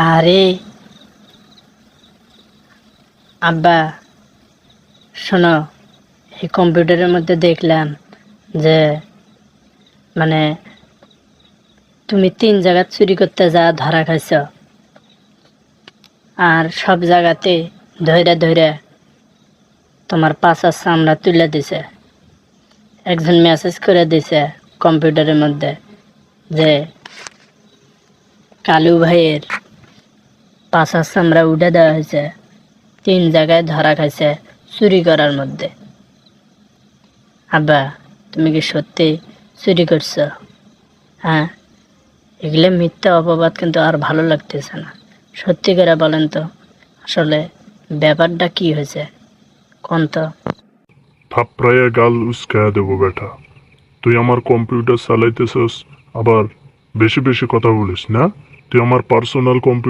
আরে আব্বা, শোনো, এই কম্পিউটারের মধ্যে দেখলাম যে মানে তুমি 3 জায়গা চুরি করতে যা ধরা খাইছ, আর সব জায়গাতে ধইরা ধইরা তোমার পাছার চামড়া তুলে দিছে। একজন মেসেজ করে দিছে কম্পিউটারের মধ্যে যে কালু ভাইয়ের পাছার চামড়া উঠে দেওয়া হয়েছে, 3 জায়গায় ধরা খাইছে চুরি করার মধ্যে। আব্বা, তুমি কি সত্যি চুরি করছো? হ্যাঁ, এগুলো মিথ্যা অপবাদ কিন্তু আর ভালো লাগতেছে না। সত্যি করে বলেন তো, আসলে ব্যাপারটা কি হয়েছে কোন তো। থাপড়াইয়া গাল উস্কায়া দেবো বেটা। তুই আমার কম্পিউটার চালাইতেছস, আবার বেশি বেশি কথা বলিস না। তুই আমার পার্সোনাল কম্পিউটার